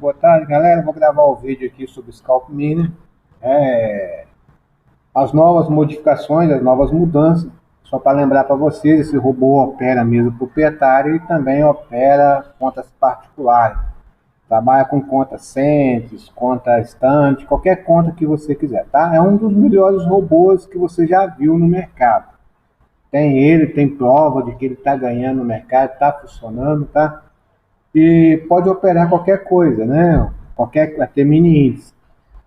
boa tarde, galera. Vou gravar o vídeo aqui sobre o Scalp Miner. As novas modificações, as novas mudanças. Só para lembrar para vocês, esse robô opera mesa proprietária e também opera contas particulares. Trabalha com conta Centis, conta Estante, qualquer conta que você quiser, tá? É um dos melhores robôs que você já viu no mercado. Tem ele, tem prova de que ele está ganhando no mercado, está funcionando, tá? E pode operar qualquer coisa, né? Até mini índice.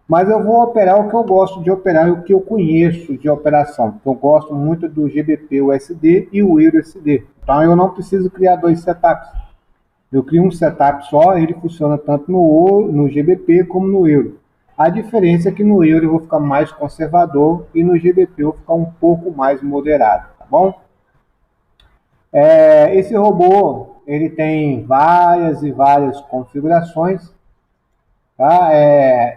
Mas eu vou operar o que eu gosto de operar e o que eu conheço de operação. Eu gosto muito do GBP USD e o Euro USD. Então eu não preciso criar dois setups. Eu crio um setup só, ele funciona tanto no GBP como no Euro. A diferença é que no Euro eu vou ficar mais conservador e no GBP eu vou ficar um pouco mais moderado, tá bom? Esse robô ele tem várias e várias configurações, tá?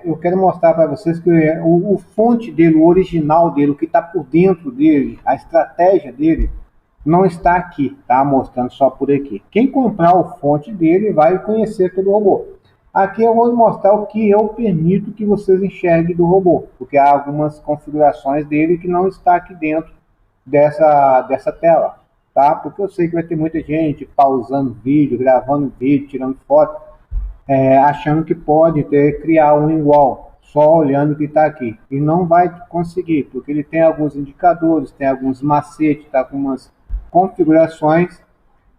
Eu quero mostrar para vocês que o fonte dele, o original dele, o que está por dentro dele, a estratégia dele, não está aqui, tá? Mostrando só por aqui. Quem comprar o fonte dele vai conhecer todo o robô. Aqui eu vou mostrar o que eu permito que vocês enxerguem do robô, porque há algumas configurações dele que não está aqui dentro dessa tela. Tá? Porque eu sei que vai ter muita gente pausando vídeo, gravando vídeo, tirando foto, achando que pode criar um igual, só olhando o que está aqui. E não vai conseguir, porque ele tem alguns indicadores, tem alguns macetes, tá? Algumas configurações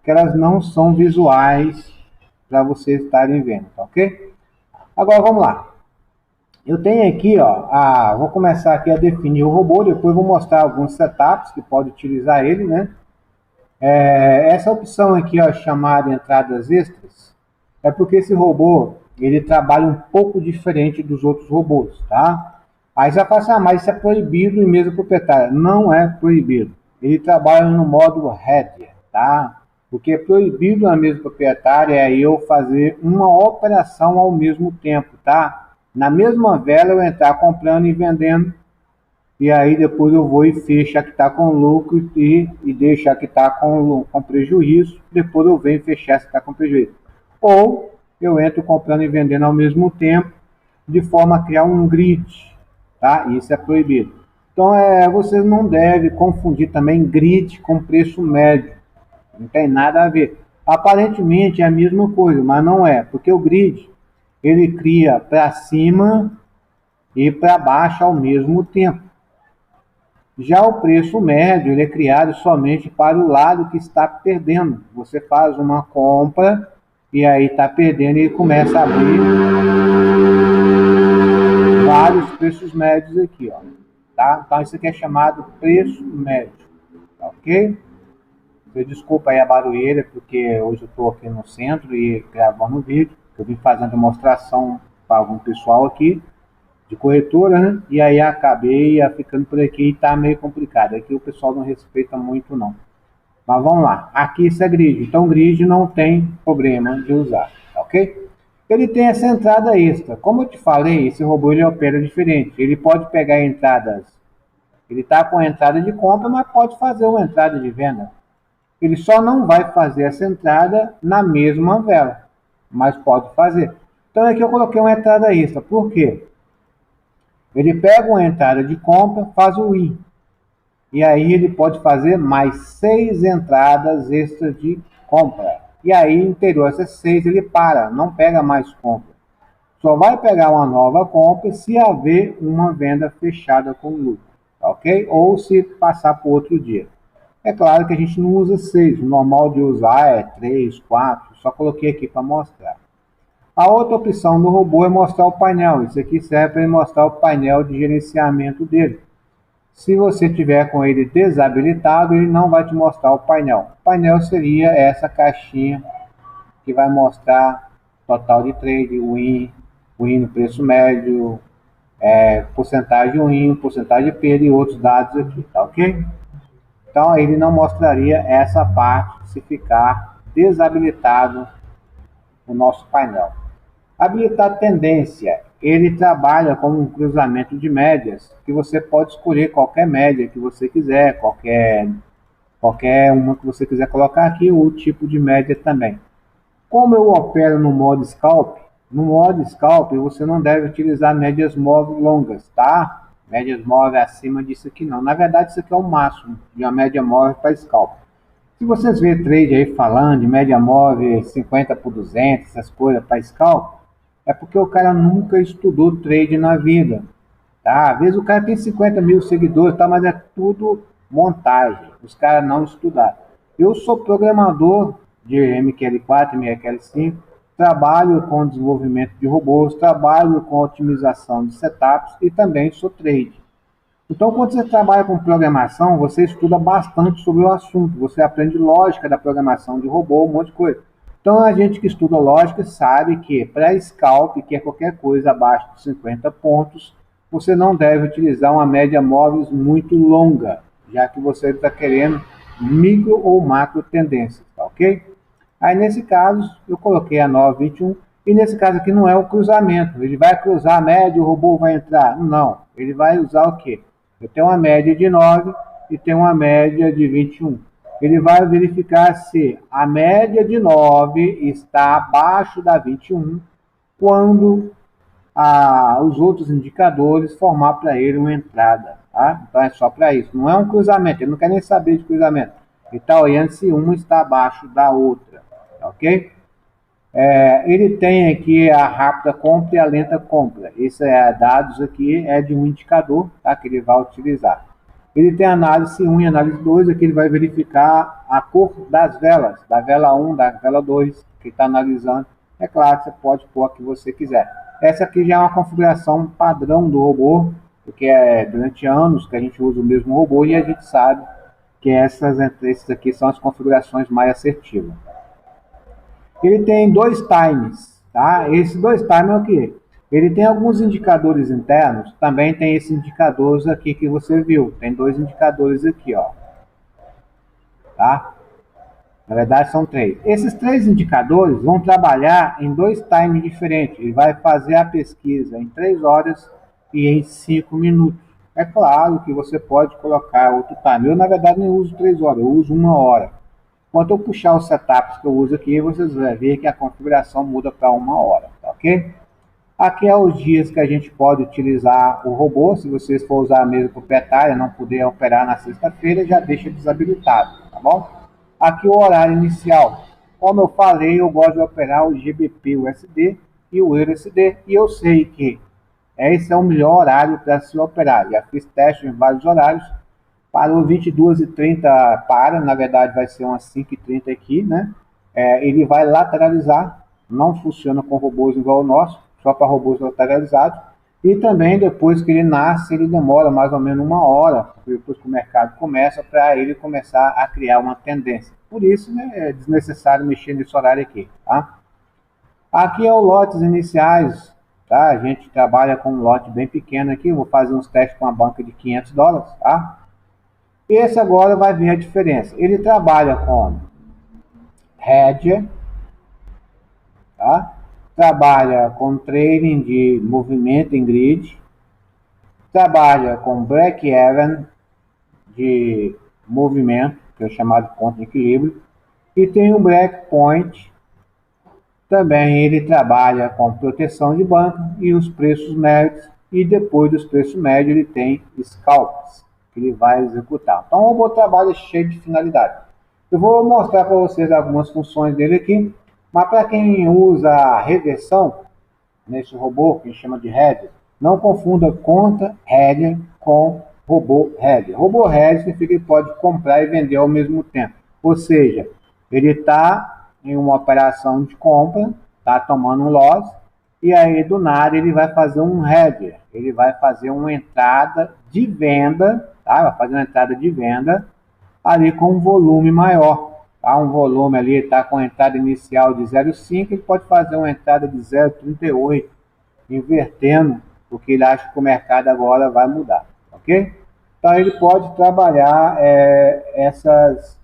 que elas não são visuais para vocês estarem vendo, tá ok? Agora vamos lá. Eu tenho aqui, ó, vou começar aqui a definir o robô, depois vou mostrar alguns setups que pode utilizar ele, né? Essa opção aqui, ó, chamada entradas extras, é porque esse robô ele trabalha um pouco diferente dos outros robôs, tá? Aí já fala, mas isso é proibido em mesa proprietária. Não é proibido. Ele trabalha no modo header, tá? O que é proibido na mesa proprietária é eu fazer uma operação ao mesmo tempo, tá? Na mesma vela eu entrar comprando e vendendo, e aí depois eu vou e fecho a que está com lucro e deixo a que está com prejuízo, depois eu venho fechar essa que está com prejuízo. Ou eu entro comprando e vendendo ao mesmo tempo, de forma a criar um grid, tá? Isso é proibido. Então vocês não devem confundir também grid com preço médio, não tem nada a ver. Aparentemente é a mesma coisa, mas não é, porque o grid ele cria para cima e para baixo ao mesmo tempo. Já o preço médio ele é criado somente para o lado que está perdendo. Você faz uma compra e aí está perdendo e começa a abrir vários preços médios aqui, ó, tá? Então isso aqui é chamado preço médio, tá ok? Desculpa aí a barulheira, porque hoje eu estou aqui no centro e gravando o vídeo. Eu vim fazendo demonstração para algum pessoal aqui de corretora, né? E aí acabei ficando por aqui e tá meio complicado. Aqui o pessoal não respeita muito não. Mas vamos lá. Aqui isso é grid. Então grid não tem problema de usar, tá ok? Ele tem essa entrada extra. Como eu te falei, esse robô ele opera diferente. Ele pode pegar entradas. Ele tá com a entrada de compra, mas pode fazer uma entrada de venda. Ele só não vai fazer essa entrada na mesma vela, mas pode fazer. Então aqui eu coloquei uma entrada extra. Por quê? Ele pega uma entrada de compra, faz o win. E aí ele pode fazer mais 6 entradas extras de compra. E aí, interior essas 6, ele para, não pega mais compra. Só vai pegar uma nova compra se haver uma venda fechada com lucro, tá ok? Ou se passar por outro dia. É claro que a gente não usa 6, o normal de usar é 3, 4, só coloquei aqui para mostrar. A outra opção do robô é mostrar o painel. Isso aqui serve para mostrar o painel de gerenciamento dele. Se você tiver com ele desabilitado, ele não vai te mostrar o painel. O painel seria essa caixinha que vai mostrar total de trade, win no preço médio, porcentagem de win, porcentagem de perda e outros dados aqui, tá ok? Então ele não mostraria essa parte se ficar desabilitado o nosso painel. Habilitar tendência, ele trabalha com um cruzamento de médias, que você pode escolher qualquer média que você quiser, qualquer uma que você quiser colocar aqui, o tipo de média também. Como eu opero no modo Scalp, No modo scalp, você não deve utilizar médias móveis longas, tá? Médias móveis acima disso aqui não. Na verdade, isso aqui é o máximo de uma média móvel para scalp. Se vocês verem trade aí falando de média móvel 50 por 200, essas coisas para scalp, é porque o cara nunca estudou trade na vida. Tá? Às vezes o cara tem 50 mil seguidores, tá? Mas é tudo montagem. Os caras não estudaram. Eu sou programador de MQL4, MQL5, trabalho com desenvolvimento de robôs, trabalho com otimização de setups e também sou trade. Então, quando você trabalha com programação, você estuda bastante sobre o assunto, você aprende lógica da programação de robô, um monte de coisa. Então, a gente que estuda lógica sabe que para scalp, que é qualquer coisa abaixo de 50 pontos, você não deve utilizar uma média móveis muito longa, já que você está querendo micro ou macro tendências, tá ok? Aí, nesse caso, eu coloquei a 9,21, e nesse caso aqui não é o cruzamento, ele vai cruzar a média, o robô vai entrar? Não, ele vai usar o quê? Eu tenho uma média de 9 e tenho uma média de 21. Ele vai verificar se a média de 9 está abaixo da 21 quando os outros indicadores formar para ele uma entrada. Tá? Então é só para isso. Não é um cruzamento, ele não quer nem saber de cruzamento. Ele está olhando se uma está abaixo da outra. Ok? Ele tem aqui a rápida compra e a lenta compra. Esse dados aqui é de um indicador, tá, que ele vai utilizar. Ele tem análise 1 e análise 2, aqui ele vai verificar a cor das velas, da vela 1, da vela 2, que está analisando. É claro que você pode pôr a que você quiser. Essa aqui já é uma configuração padrão do robô, porque é durante anos que a gente usa o mesmo robô e a gente sabe que essas aqui são as configurações mais assertivas. Ele tem dois times, tá? Esses dois times é o que? Ele tem alguns indicadores internos, também tem esses indicadores aqui que você viu. Tem dois indicadores aqui, ó. Tá? Na verdade são três. Esses três indicadores vão trabalhar em dois times diferentes. Ele vai fazer a pesquisa em 3 horas e em 5 minutos. É claro que você pode colocar outro time. Eu, na verdade, nem uso 3 horas, eu uso 1 hora. Quando eu puxar os setups que eu uso aqui, vocês vão ver que a configuração muda para 1 hora, tá ok? Aqui é os dias que a gente pode utilizar o robô. Se vocês for usar a mesa proprietária, não puder operar na sexta-feira, já deixa desabilitado, tá bom? Aqui o horário inicial. Como eu falei, eu gosto de operar o GBP USD e o EURUSD, e eu sei que esse é o melhor horário para se operar. Já fiz teste em vários horários. Parou 22h30, na verdade vai ser umas 5h30 aqui, né? Ele vai lateralizar, não funciona com robôs igual o nosso, só para robôs lateralizados. E também depois que ele nasce, ele demora mais ou menos 1 hora, depois que o mercado começa, para ele começar a criar uma tendência. Por isso, né, é desnecessário mexer nesse horário aqui, tá? Aqui é os lotes iniciais, tá? A gente trabalha com um lote bem pequeno aqui, vou fazer uns testes com uma banca de $500, tá? Esse agora vai ver a diferença. Ele trabalha com Hedger, tá? Trabalha com trading de movimento em grid, trabalha com break-even de movimento, que é o chamado ponto de equilíbrio, e tem o breakpoint. Também ele trabalha com proteção de banca e os preços médios, e depois dos preços médios ele tem scalps, que ele vai executar. Então o robô trabalha cheio de finalidade. Eu vou mostrar para vocês algumas funções dele aqui, mas para quem usa a reversão nesse robô, que a gente chama de header, não confunda conta header com robô header. Robô header significa que ele pode comprar e vender ao mesmo tempo. Ou seja, ele está em uma operação de compra, está tomando um loss, e aí do nada ele vai fazer um header, ele vai fazer uma entrada de venda, tá? Vai fazer uma entrada de venda ali com um volume maior, tá? Um volume ali está com a entrada inicial de 0,5, ele pode fazer uma entrada de 0,38, invertendo, porque ele acha que o mercado agora vai mudar, ok? Então ele pode trabalhar essas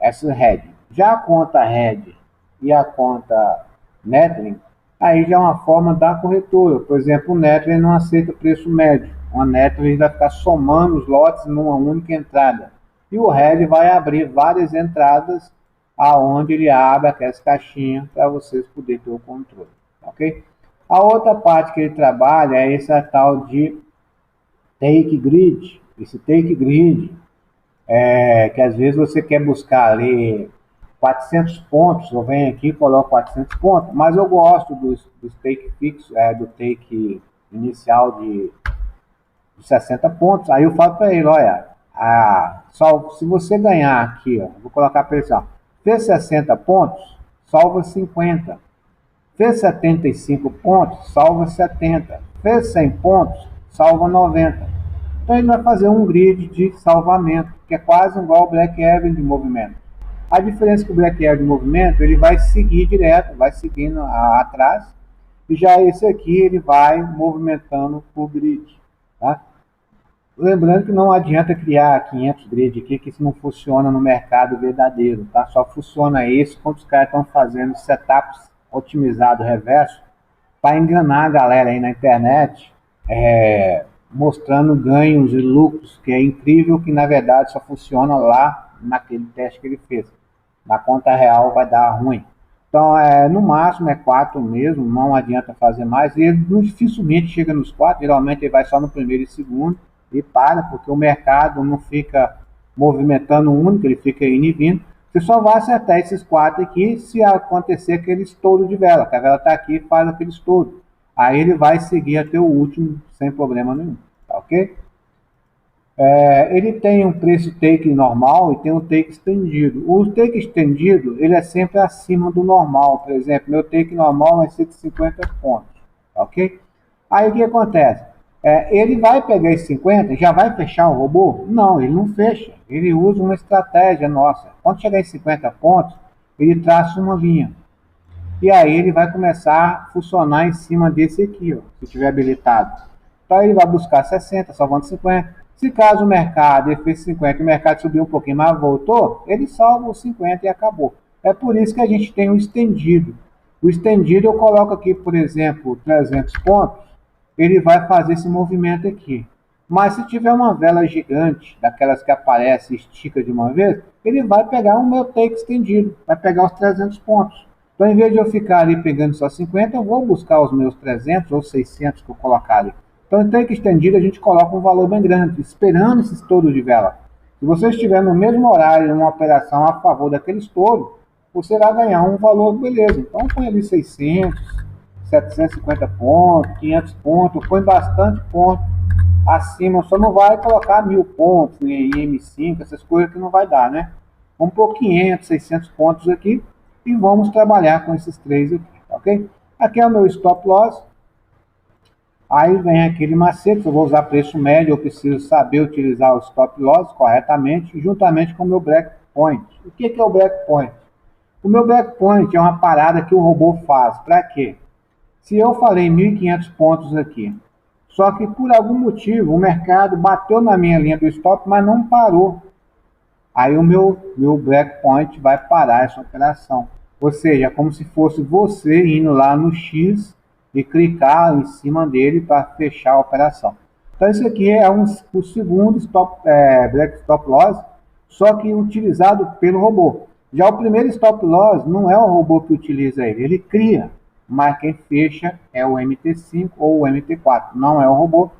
head. Já a conta head e a conta Netlink, aí já é uma forma da corretora. Por exemplo, o Netlink não aceita preço médio. Uma Netlink vai ficar somando os lotes numa única entrada. E o head vai abrir várias entradas aonde ele abre aquelas caixinhas para vocês poderem ter o controle. Ok? A outra parte que ele trabalha é essa tal de take grid. Esse take grid é que às vezes você quer buscar ali 400 pontos, eu venho aqui e coloco 400 pontos, mas eu gosto dos take fixo, do take inicial de 60 pontos. Aí eu falo para ele, olha, só, se você ganhar aqui, ó, vou colocar para ele assim, ó, fez 60 pontos, salva 50. Fez 75 pontos, salva 70. Fez 100 pontos, salva 90. Então ele vai fazer um grid de salvamento, que é quase igual ao Black Even de movimento. A diferença é que o Black Even de movimento, ele vai seguir direto, vai seguindo atrás, e já esse aqui ele vai movimentando por grid. Tá? Lembrando que não adianta criar 500 grid aqui, que isso não funciona no mercado verdadeiro, tá? Só funciona isso quando os caras estão fazendo setups otimizado reverso para enganar a galera aí na internet, mostrando ganhos e lucros, que é incrível, que na verdade só funciona lá naquele teste que ele fez. Na conta real vai dar ruim. Então, no máximo é 4 mesmo, não adianta fazer mais. E ele dificilmente chega nos 4, geralmente ele vai só no primeiro e segundo e para, porque o mercado não fica movimentando único, ele fica indo e vindo. Você só vai acertar esses 4 aqui se acontecer aquele estouro de vela, que a vela está aqui e faz aquele estouro. Aí ele vai seguir até o último sem problema nenhum, tá ok? Ele tem um preço take normal e tem um take estendido. O take estendido, ele é sempre acima do normal. Por exemplo, meu take normal é 150 pontos, ok? Aí o que acontece? Ele vai pegar esses 50, já vai fechar o robô? Não, ele não fecha. Ele usa uma estratégia nossa. Quando chegar em 50 pontos, ele traça uma linha. E aí ele vai começar a funcionar em cima desse aqui, ó, se tiver habilitado. Então ele vai buscar 60, salvando 50. Se caso o mercado, ele fez 50 e o mercado subiu um pouquinho, mas voltou, ele salva os 50 e acabou. É por isso que a gente tem o estendido. O estendido eu coloco aqui, por exemplo, 300 pontos, ele vai fazer esse movimento aqui. Mas se tiver uma vela gigante, daquelas que aparece e estica de uma vez, ele vai pegar o meu take estendido, vai pegar os 300 pontos. Então, em vez de eu ficar ali pegando só 50, eu vou buscar os meus 300 ou 600 que eu colocar ali. Então, em take estendido, a gente coloca um valor bem grande, esperando esse estouro de vela. Se você estiver no mesmo horário, numa operação a favor daquele estouro, você vai ganhar um valor, beleza. Então, põe ali 600, 750 pontos, 500 pontos, põe bastante ponto acima, só não vai colocar 1000 pontos em M5, essas coisas que não vai dar, né? Vamos pôr 500, 600 pontos aqui e vamos trabalhar com esses três aqui, ok? Aqui é o meu stop loss. Aí vem aquele macete, eu vou usar preço médio, eu preciso saber utilizar o stop loss corretamente, juntamente com o meu breakpoint. O que é o breakpoint? O meu breakpoint é uma parada que o robô faz. Para quê? Se eu falei 1.500 pontos aqui, só que por algum motivo o mercado bateu na minha linha do stop, mas não parou. Aí o meu breakpoint vai parar essa operação. Ou seja, é como se fosse você indo lá no X e clicar em cima dele para fechar a operação. Então isso aqui é o segundo break stop loss, só que utilizado pelo robô. Já o primeiro stop loss não é o robô que utiliza ele, ele cria, mas quem fecha é o MT5 ou o MT4, não é o robô.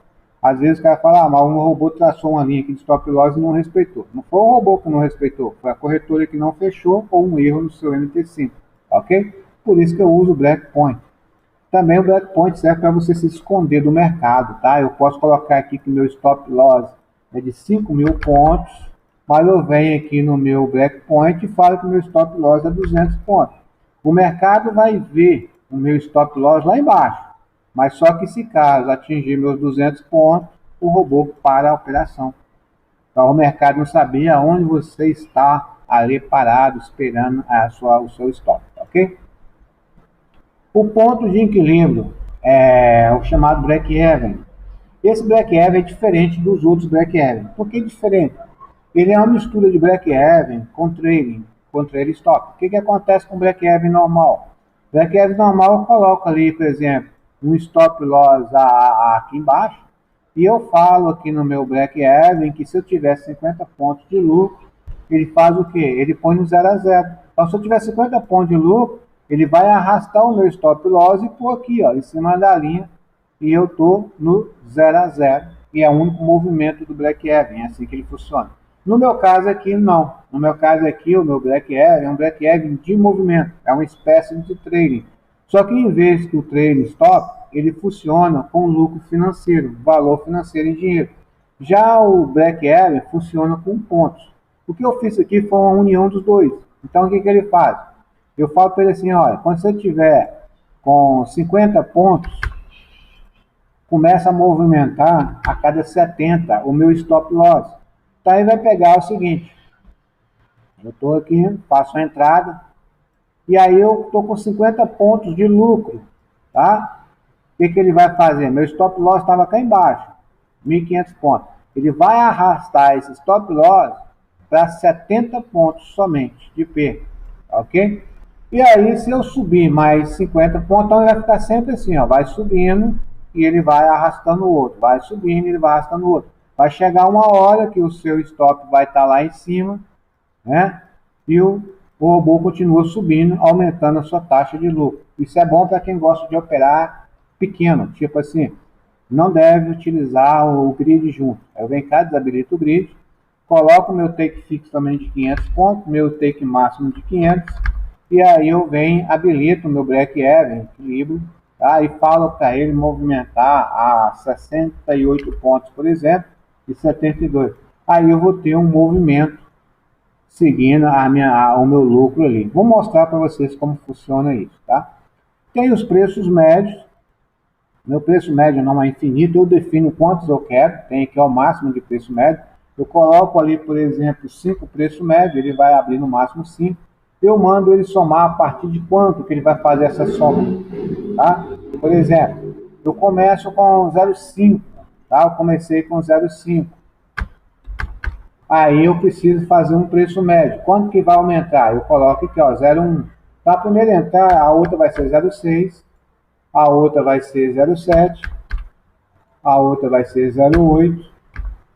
Às vezes o cara fala, mas um robô traçou uma linha aqui de stop loss e não respeitou. Não foi o robô que não respeitou, foi a corretora que não fechou ou um erro no seu MT5, ok? Por isso que eu uso o breakpoint. Também o breakpoint serve para você se esconder do mercado, tá? Eu posso colocar aqui que meu stop loss é de 5.000 pontos, mas eu venho aqui no meu breakpoint e falo que meu stop loss é 200 pontos. O mercado vai ver o meu stop loss lá embaixo, mas só que se caso atingir meus 200 pontos, o robô para a operação. Então o mercado não sabia onde você está ali parado, esperando o seu stop, ok? O ponto de equilíbrio é o chamado break-even. Esse break-even é diferente dos outros break-even. Por que diferente? Ele é uma mistura de break-even com trailing stop. O que acontece com o break-even normal? Break-even normal eu coloco ali, por exemplo, um stop loss aqui embaixo, e eu falo aqui no meu break-even que se eu tiver 50 pontos de lucro, ele faz o quê? Ele põe no 0 a 0. Então, se eu tiver 50 pontos de lucro, Ele vai arrastar o meu stop loss e pôr aqui, ó, em cima da linha, e eu estou no 0 a 0, e é o único movimento do Black Heaven, é assim que ele funciona. No meu caso aqui, não. No meu caso aqui, o meu Black Heaven é um Black Heaven de movimento, é uma espécie de trading. Só que em vez que o trading stop, ele funciona com lucro financeiro, valor financeiro em dinheiro. Já o Black Heaven funciona com pontos. O que eu fiz aqui foi uma união dos dois. Então o que ele faz? Eu falo para ele assim, olha, quando você tiver com 50 pontos, começa a movimentar a cada 70 o meu stop loss. Então aí vai pegar o seguinte, eu estou aqui, faço a entrada, e aí eu estou com 50 pontos de lucro, tá? O que ele vai fazer? Meu stop loss estava cá embaixo, 1.500 pontos. Ele vai arrastar esse stop loss para 70 pontos somente de perda, ok? E aí, se eu subir mais 50 pontos, então ele vai ficar sempre assim, ó, vai subindo e ele vai arrastando o outro, vai subindo e ele vai arrastando o outro. Vai chegar uma hora que o seu stop vai estar lá em cima, né? E o robô continua subindo, aumentando a sua taxa de lucro. Isso é bom para quem gosta de operar pequeno, tipo assim, não deve utilizar o grid junto. Eu venho cá, desabilito o grid, coloco meu take fixo também de 500 pontos, meu take máximo de 500, e aí eu venho, habilito o meu Black Heaven, equilíbrio, tá? E falo para ele movimentar a 68 pontos, por exemplo, e 72. Aí eu vou ter um movimento seguindo o meu lucro ali. Vou mostrar para vocês como funciona isso, tá? Tem os preços médios. Meu preço médio não é infinito, eu defino quantos eu quero, tem aqui o máximo de preço médio. Eu coloco ali, por exemplo, 5 preço médio, ele vai abrir no máximo 5. Eu mando ele somar a partir de quanto que ele vai fazer essa soma, tá? Por exemplo, eu começo com 0,5, tá? Eu comecei com 0,5. Aí eu preciso fazer um preço médio. Quanto que vai aumentar? Eu coloco aqui, ó, 0,1. Tá? A primeira entrar, a outra vai ser 0,6, a outra vai ser 0,7, a outra vai ser 0,8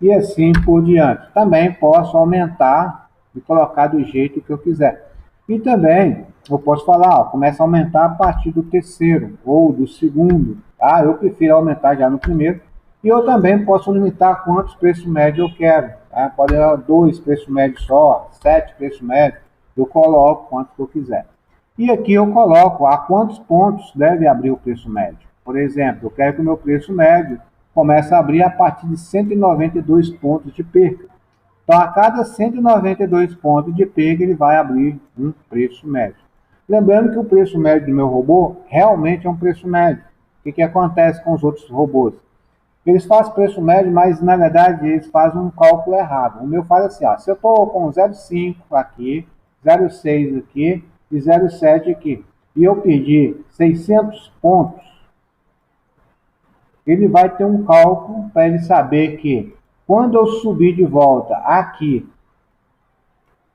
e assim por diante. Também posso aumentar e colocar do jeito que eu quiser. E também eu posso falar, ó, começa a aumentar a partir do terceiro ou do segundo. Tá? Eu prefiro aumentar já no primeiro. E eu também posso limitar quantos preços médios eu quero. Tá? Pode ser 2 preços médios só, 7 preços médios. Eu coloco quantos que eu quiser. E aqui eu coloco a quantos pontos deve abrir o preço médio. Por exemplo, eu quero que o meu preço médio comece a abrir a partir de 192 pontos de perca. Então, a cada 192 pontos de perca, ele vai abrir um preço médio. Lembrando que o preço médio do meu robô realmente é um preço médio. O que acontece com os outros robôs? Eles fazem preço médio, mas na verdade eles fazem um cálculo errado. O meu faz assim, ó, se eu estou com 0,5 aqui, 0,6 aqui e 0,7 aqui, e eu pedir 600 pontos, ele vai ter um cálculo para ele saber que quando eu subir de volta aqui,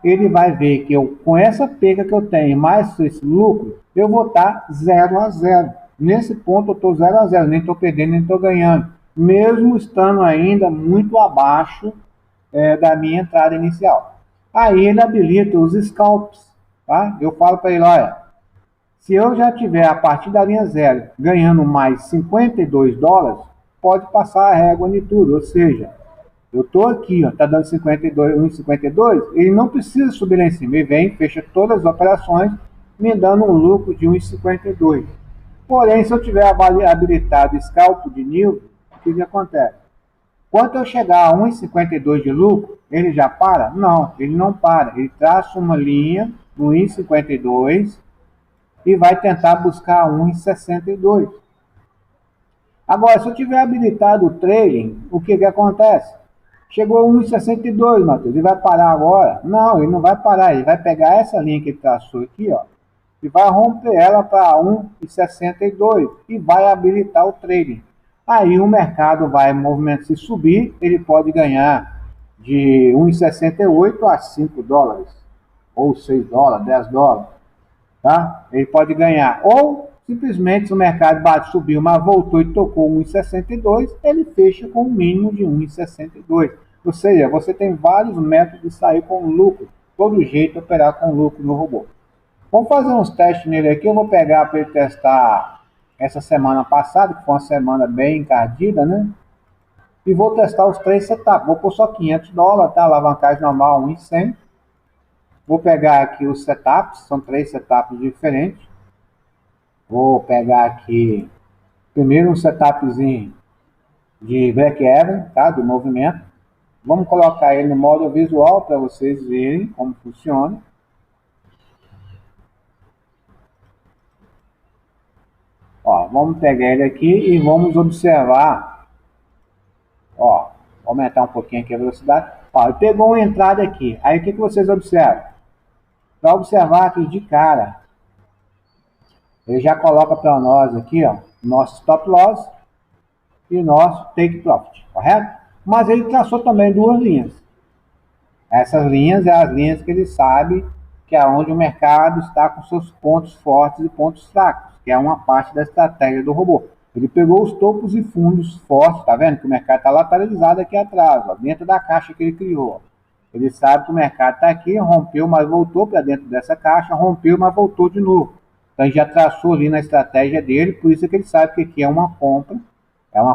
ele vai ver que eu, com essa perda que eu tenho, mais esse lucro, eu vou estar 0 a 0. Nesse ponto eu estou 0 a 0, nem estou perdendo, nem estou ganhando. Mesmo estando ainda muito abaixo da minha entrada inicial. Aí ele habilita os scalps. Tá? Eu falo para ele, olha, se eu já tiver a partir da linha zero ganhando mais 52 dólares, pode passar a régua de tudo, ou seja, eu estou aqui, está dando 1,52, ele não precisa subir lá em cima, ele vem, fecha todas as operações, me dando um lucro de 1,52. Porém, se eu tiver habilitado scalp de nível, o que acontece? Quando eu chegar a 1,52 de lucro, ele já para? Não, ele não para. Ele traça uma linha no 1,52 e vai tentar buscar 1,62. Agora, se eu tiver habilitado o trading, o que acontece? Chegou a 1,62, Matheus, ele vai parar agora? Não, ele não vai parar, ele vai pegar essa linha que ele traçou aqui, ó, e vai romper ela para 1,62 e vai habilitar o trading. Aí o mercado vai movimentar, se subir, ele pode ganhar de 1,68 a 5 dólares, ou 6 dólares, 10 dólares, tá? Ele pode ganhar, ou simplesmente se o mercado subiu, mas voltou e tocou 1,62, ele fecha com um mínimo de 1,62. Ou seja, você tem vários métodos de sair com lucro, todo jeito operar com lucro no robô. Vamos fazer uns testes nele aqui. Eu vou pegar para ele testar essa semana passada, que foi uma semana bem encardida, né? E vou testar os 3 setups. Vou pôr só $500, tá? Alavancagem normal 1.100. Vou pegar aqui os setups, são 3 setups diferentes. Vou pegar aqui primeiro um setupzinho de break-even, tá? Do movimento. Vamos colocar ele no modo visual para vocês verem como funciona. Ó, vamos pegar ele aqui e vamos observar. Ó, vou aumentar um pouquinho aqui a velocidade. Ó, ele pegou uma entrada aqui. Aí o que vocês observam? Para observar aqui de cara, ele já coloca para nós aqui, ó, nosso stop loss e nosso take profit, correto? Mas ele traçou também 2 linhas. Essas linhas são as linhas que ele sabe que é onde o mercado está com seus pontos fortes e pontos fracos, que é uma parte da estratégia do robô. Ele pegou os topos e fundos fortes, tá vendo? Que o mercado está lateralizado aqui atrás, ó, dentro da caixa que ele criou. Ele sabe que o mercado está aqui, rompeu, mas voltou para dentro dessa caixa, rompeu, mas voltou de novo. Então, ele já traçou ali na estratégia dele, por isso que ele sabe que aqui é uma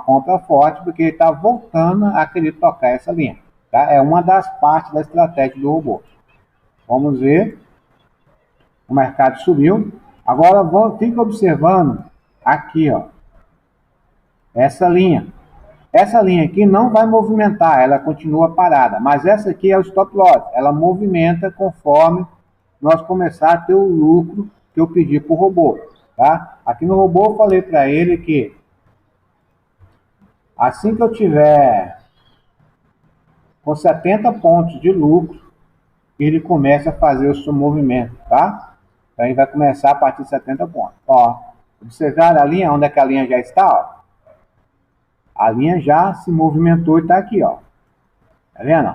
compra forte, porque ele está voltando a querer tocar essa linha. Tá? É uma das partes da estratégia do robô. Vamos ver. O mercado subiu. Agora, fica observando aqui, ó, essa linha. Essa linha aqui não vai movimentar, ela continua parada. Mas essa aqui é o stop loss. Ela movimenta conforme nós começar a ter o lucro que eu pedi para o robô. Tá? Aqui no robô eu falei para ele que assim que eu tiver com 70 pontos de lucro, ele começa a fazer o seu movimento, tá? Então ele vai começar a partir de 70 pontos. Ó, observar a linha, onde é que a linha já está, ó. A linha já se movimentou e está aqui, ó. Tá vendo?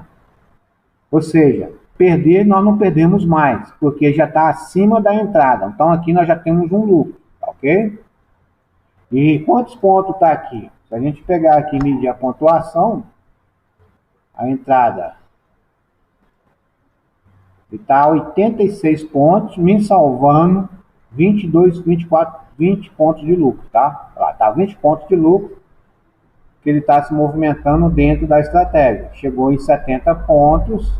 Ou seja, perder nós não perdemos mais, porque já está acima da entrada. Então aqui nós já temos um lucro, tá ok? E quantos pontos está aqui? Se a gente pegar aqui e medir a pontuação, a entrada está 86 pontos, me salvando 22, 24, 20 pontos de lucro, tá? Lá tá 20 pontos de lucro que ele está se movimentando dentro da estratégia. Chegou em 70 pontos,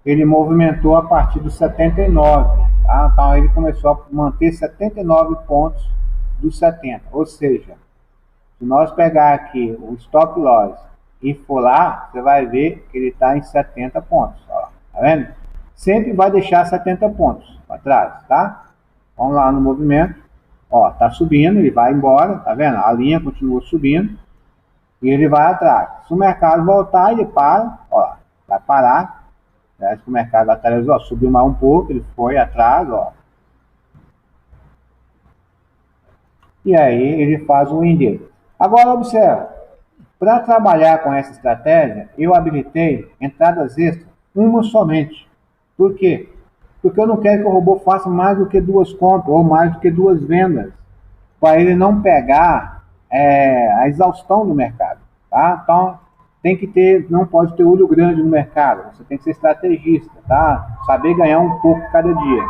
ele movimentou a partir dos 79, tá? Então ele começou a manter 79 pontos dos 70, ou seja, se nós pegar aqui o stop loss e for lá, você vai ver que ele está em 70 pontos, ó, tá vendo? Sempre vai deixar 70 pontos para trás, tá? Vamos lá no movimento, ó, tá subindo, ele vai embora, tá vendo? A linha continua subindo e ele vai atrás. Se o mercado voltar, ele para, ó, vai parar. Parece que o mercado lateralizou, ó, subiu mais um pouco, ele foi atrás, ó. E aí ele faz o win dele. Agora observa, para trabalhar com essa estratégia, eu habilitei entradas extras, uma somente. Por quê? Porque eu não quero que o robô faça mais do que 2 compras ou mais do que 2 vendas, para ele não pegar a exaustão do mercado. Tá? Então, tem que ter, não pode ter olho grande no mercado, você tem que ser estrategista, tá? Saber ganhar um pouco cada dia.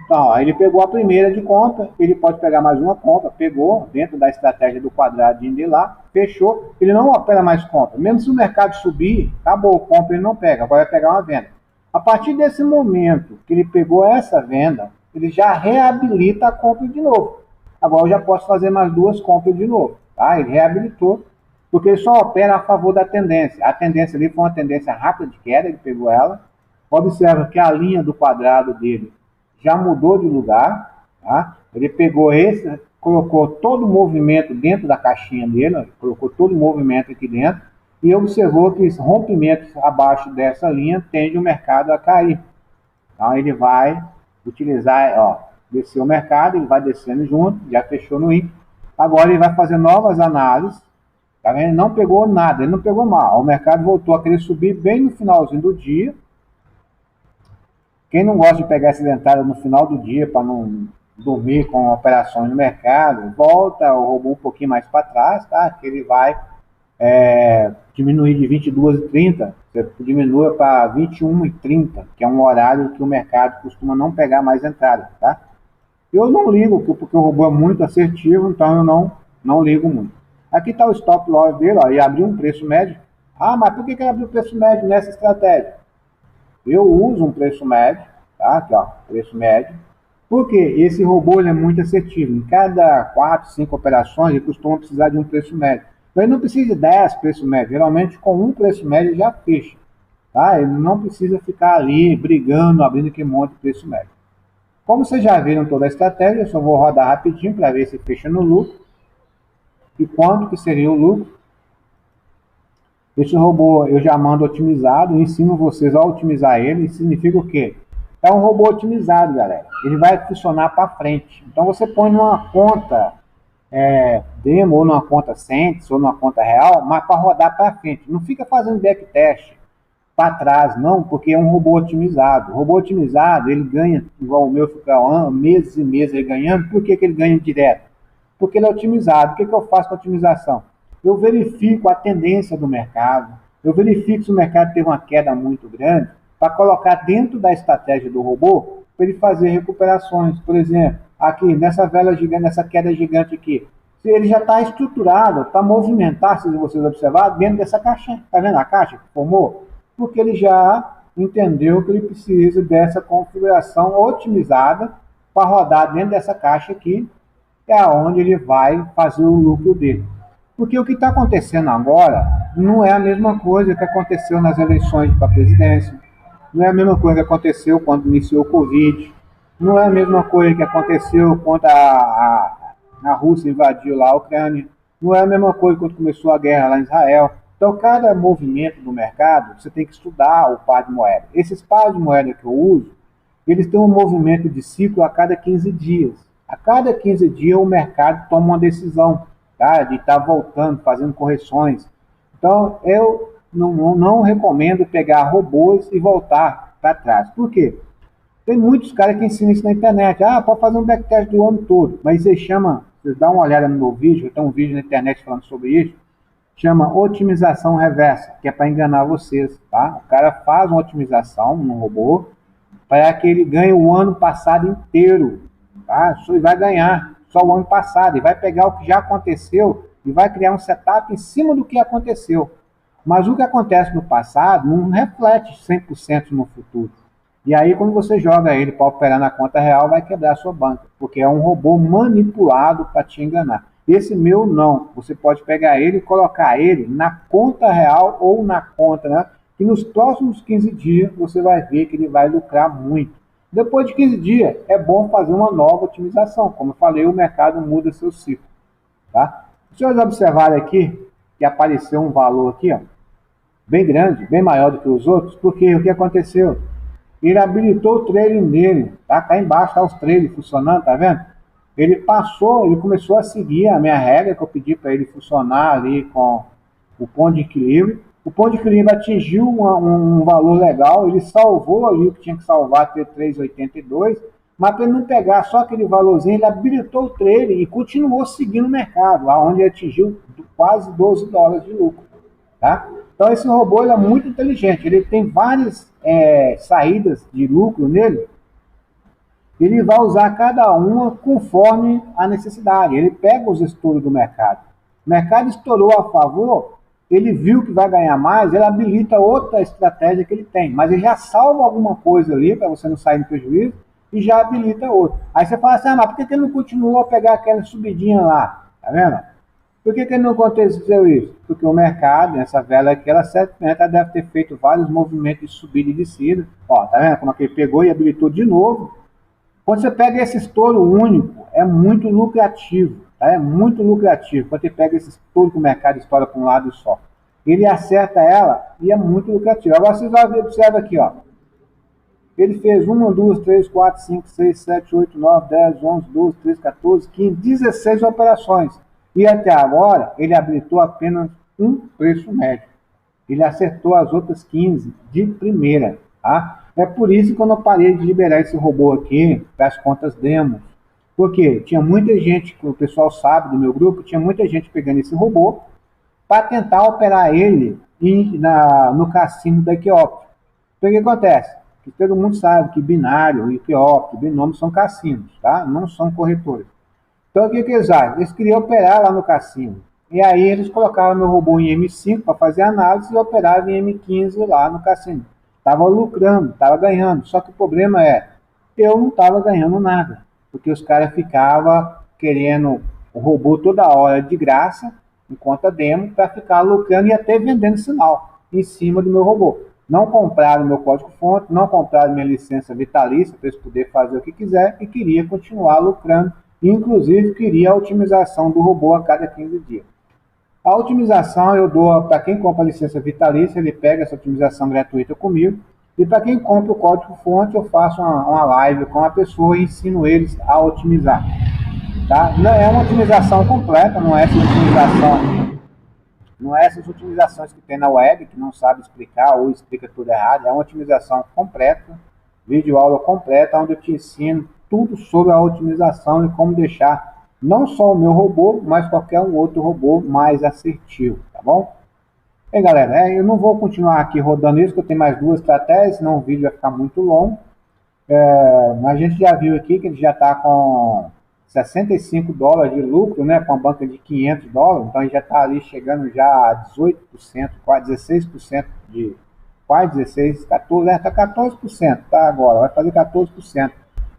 Então, ó, ele pegou a primeira de compra, ele pode pegar mais uma compra, pegou dentro da estratégia do quadradinho dele lá, fechou, ele não opera mais compra. Mesmo se o mercado subir, acabou, compra ele não pega, agora vai pegar uma venda. A partir desse momento que ele pegou essa venda, ele já reabilita a compra de novo. Agora eu já posso fazer mais 2 compras de novo, tá? Ele reabilitou, porque ele só opera a favor da tendência. A tendência ali foi uma tendência rápida de queda, ele pegou ela. Observa que a linha do quadrado dele já mudou de lugar, tá? Ele pegou esse, colocou todo o movimento dentro da caixinha dele, colocou todo o movimento aqui dentro, e observou que os rompimentos abaixo dessa linha tende o mercado a cair. Então ele vai utilizar, ó, descer o mercado, ele vai descendo junto, já fechou no índice. Agora ele vai fazer novas análises, tá vendo? Ele não pegou nada, ele não pegou mal. O mercado voltou a querer subir bem no finalzinho do dia. Quem não gosta de pegar essa entrada no final do dia para não dormir com operações no mercado, volta o robô um pouquinho mais para trás, tá? Que ele vai diminuir de 22h30, você diminua para 21h30, que é um horário que o mercado costuma não pegar mais entrada, tá? Eu não ligo, porque o robô é muito assertivo, então eu não ligo muito. Aqui está o stop loss dele, ó, e abriu um preço médio. Ah, mas por que ele abriu o preço médio nessa estratégia? Eu uso um preço médio, tá? Aqui, ó, preço médio, porque esse robô ele é muito assertivo. Em cada 4, 5 operações, ele costuma precisar de um preço médio. Então, ele não precisa de 10 preços médios. Geralmente, com um preço médio, ele já fecha. Tá? Ele não precisa ficar ali brigando, abrindo aquele monte de preço médio. Como vocês já viram toda a estratégia, eu só vou rodar rapidinho para ver se fecha no lucro. E quanto que seria o lucro? Esse robô eu já mando otimizado, ensino vocês a otimizar ele. Significa o quê? É um robô otimizado, galera. Ele vai funcionar para frente. Então você põe numa conta demo, ou numa conta Centis, ou numa conta real, mas para rodar para frente. Não fica fazendo backtest para trás, não, porque é um robô otimizado. O robô otimizado, ele ganha, igual o meu fica meses e meses ele ganhando. Por que ele ganha direto? Porque ele é otimizado. O que eu faço com a otimização? Eu verifico a tendência do mercado, eu verifico se o mercado teve uma queda muito grande, para colocar dentro da estratégia do robô, para ele fazer recuperações. Por exemplo, aqui, nessa vela gigante, nessa queda gigante aqui, ele já está estruturado para movimentar, se vocês observarem, dentro dessa caixinha. Está vendo a caixa que formou? Porque ele já entendeu que ele precisa dessa configuração otimizada para rodar dentro dessa caixa aqui, é onde ele vai fazer o lucro dele. Porque o que está acontecendo agora não é a mesma coisa que aconteceu nas eleições para a presidência, não é a mesma coisa que aconteceu quando iniciou o Covid, não é a mesma coisa que aconteceu quando a Rússia invadiu lá a Ucrânia, não é a mesma coisa quando começou a guerra lá em Israel. Então, cada movimento do mercado, você tem que estudar o par de moeda. Esses pares de moeda que eu uso, eles têm um movimento de ciclo a cada 15 dias. A cada 15 dias o mercado toma uma decisão, tá? De estar voltando, fazendo correções. Então, eu não recomendo pegar robôs e voltar para trás. Por quê? Tem muitos caras que ensinam isso na internet. Ah, pode fazer um backtest do ano todo. Mas vocês dão uma olhada no meu vídeo, tem um vídeo na internet falando sobre isso, chama otimização reversa, que é para enganar vocês, tá? O cara faz uma otimização no robô para que ele ganhe o ano passado inteiro, tá? Só vai ganhar só o ano passado, e vai pegar o que já aconteceu e vai criar um setup em cima do que aconteceu. Mas o que acontece no passado não reflete 100% no futuro. E aí, quando você joga ele para operar na conta real, vai quebrar a sua banca, porque é um robô manipulado para te enganar. Esse meu não. Você pode pegar ele e colocar ele na conta real ou na conta, né? E nos próximos 15 dias você vai ver que ele vai lucrar muito. Depois de 15 dias, é bom fazer uma nova otimização. Como eu falei, o mercado muda seu ciclo. Tá? Se vocês observarem aqui, que apareceu um valor aqui, ó, bem grande, bem maior do que os outros, porque o que aconteceu? Ele habilitou o trailing dele, tá? Cá embaixo tá os trailers funcionando, tá vendo? Ele começou a seguir a minha regra que eu pedi para ele funcionar ali com o ponto de equilíbrio. O ponto de equilíbrio atingiu um valor legal, ele salvou ali o que tinha que salvar, ter 3,82, mas para ele não pegar só aquele valorzinho, ele habilitou o trailing e continuou seguindo o mercado, lá onde ele atingiu quase 12 dólares de lucro. Tá? Então esse robô ele é muito inteligente, ele tem várias saídas de lucro nele, ele vai usar cada uma conforme a necessidade. Ele pega os estouros do mercado. O mercado estourou a favor, ele viu que vai ganhar mais, ele habilita outra estratégia que ele tem. Mas ele já salva alguma coisa ali, para você não sair no prejuízo, e já habilita outra. Aí você fala assim, mas por que ele não continuou a pegar aquela subidinha lá? Tá vendo? Por que não aconteceu isso? Porque o mercado, essa vela aqui, ela certamente deve ter feito vários movimentos de subida e descida. Ó, tá vendo como é que ele pegou e habilitou de novo? Quando você pega esse estouro único, é muito lucrativo, tá? É muito lucrativo. Quando você pega esse estouro que o mercado estoura para um lado só, ele acerta ela e é muito lucrativo. Agora vocês observam aqui, ó. Ele fez 1, 2, 3, 4, 5, 6, 7, 8, 9, 10, 11, 12, 13, 14, 15, 16 operações. E até agora, ele habilitou apenas um preço médio. Ele acertou as outras 15 de primeira, tá? É por isso que eu não parei de liberar esse robô aqui para as contas demos. Porque tinha muita gente, que o pessoal sabe do meu grupo, tinha muita gente pegando esse robô para tentar operar ele no cassino da Equioptro. Então o que acontece? Que todo mundo sabe que binário, Equioptro, binômio são cassinos, tá? Não são corretores. Então o que eles fazem? Eles queriam operar lá no cassino. E aí eles colocavam meu robô em M5 para fazer análise e operavam em M15 lá no cassino. Estava lucrando, estava ganhando. Só que o problema eu não estava ganhando nada. Porque os caras ficavam querendo o robô toda hora de graça, em conta demo, para ficar lucrando e até vendendo sinal em cima do meu robô. Não compraram meu código-fonte, não compraram minha licença vitalícia para eles poderem fazer o que quiser e queria continuar lucrando. Inclusive, queria a otimização do robô a cada 15 dias. A otimização eu dou para quem compra a licença vitalícia, ele pega essa otimização gratuita comigo. E para quem compra o código-fonte, eu faço uma live com a pessoa e ensino eles a otimizar. Tá? Não é uma otimização completa, não é essas otimizações que tem na web, que não sabe explicar ou explica tudo errado. É uma otimização completa, vídeo aula completa, onde eu te ensino tudo sobre a otimização e como deixar não só o meu robô, mas qualquer um outro robô mais assertivo, tá bom? Bem, galera, eu não vou continuar aqui rodando isso, porque eu tenho mais duas estratégias, senão o vídeo vai ficar muito longo. Mas a gente já viu aqui que ele já está com $65 de lucro, né, com a banca de $500, então ele já está ali chegando já a 18%, quase 16% de... quase 16, 14, está 14%, tá agora, vai fazer 14%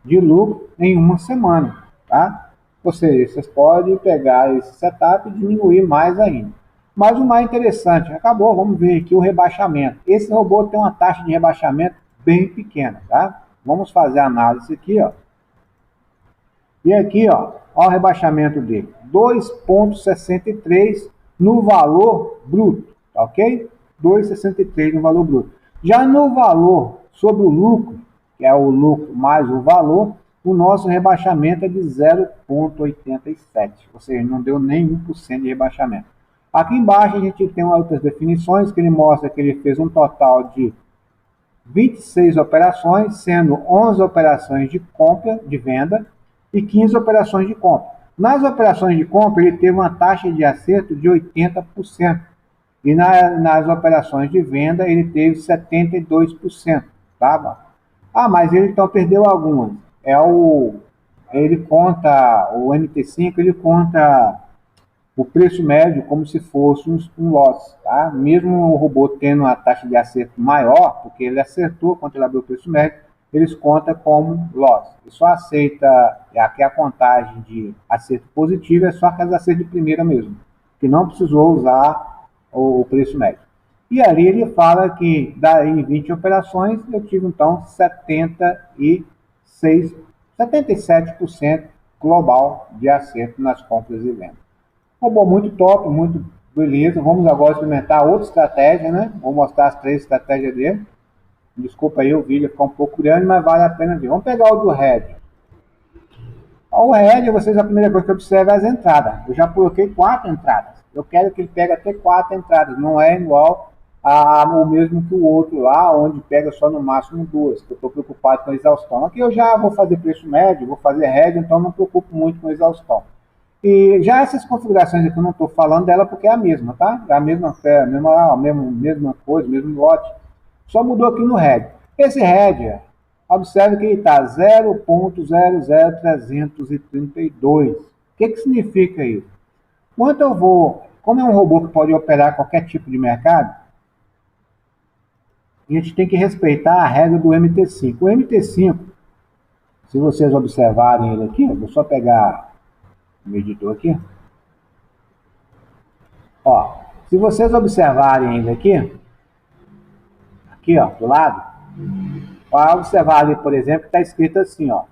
de lucro em uma semana, tá? Ou seja, vocês podem pegar esse setup e diminuir mais ainda. Mas o mais interessante, acabou, vamos ver aqui o rebaixamento. Esse robô tem uma taxa de rebaixamento bem pequena, tá? Vamos fazer a análise aqui, ó. E aqui, ó o rebaixamento dele. 2,63 no valor bruto, tá ok? 2,63 no valor bruto. Já no valor sobre o lucro, que é o lucro mais o valor, o nosso rebaixamento é de 0,87, ou seja, não deu nem 1% de rebaixamento. Aqui embaixo a gente tem outras definições que ele mostra que ele fez um total de 26 operações, sendo 11 operações de compra, de venda, e 15 operações de compra. Nas operações de compra ele teve uma taxa de acerto de 80%, e nas operações de venda ele teve 72%, tá? Ah, mas ele então perdeu algumas. Ele conta, o MT5, ele conta o preço médio como se fosse um loss, tá? Mesmo o robô tendo uma taxa de acerto maior, porque ele acertou quando ele abriu o preço médio, eles contam como loss. Ele só aceita, aqui a contagem de acerto positivo é só aquelas acertos de primeira mesmo, que não precisou usar o preço médio. E ali ele fala que em 20 operações eu tive então 77% global de acerto nas compras e vendas. Robô muito top, muito beleza. Vamos agora experimentar outra estratégia, né? Vou mostrar as 3 estratégias dele. Desculpa aí, o vídeo ficou um pouco grande, mas vale a pena ver. Vamos pegar o do Red. O Red, vocês, a primeira coisa que observa é as entradas. Eu já coloquei 4 entradas. Eu quero que ele pegue até 4 entradas. Não é igual o mesmo que o outro lá, onde pega só no máximo 2. Eu estou preocupado com a exaustão. Aqui eu já vou fazer preço médio, vou fazer Red, então não me preocupo muito com a exaustão. E já essas configurações aqui eu não estou falando dela porque é a mesma, tá? É a mesma coisa, mesmo lote. Só mudou aqui no Red. Esse Red, observe que ele está 0.00332. O que significa isso? Quando eu vou, como é um robô que pode operar qualquer tipo de mercado, a gente tem que respeitar a regra do MT5. O MT5, se vocês observarem ele aqui, vou só pegar o medidor aqui. Ó, se vocês observarem ele aqui, ó, do lado, vai observar ali, por exemplo, que está escrito assim, ó,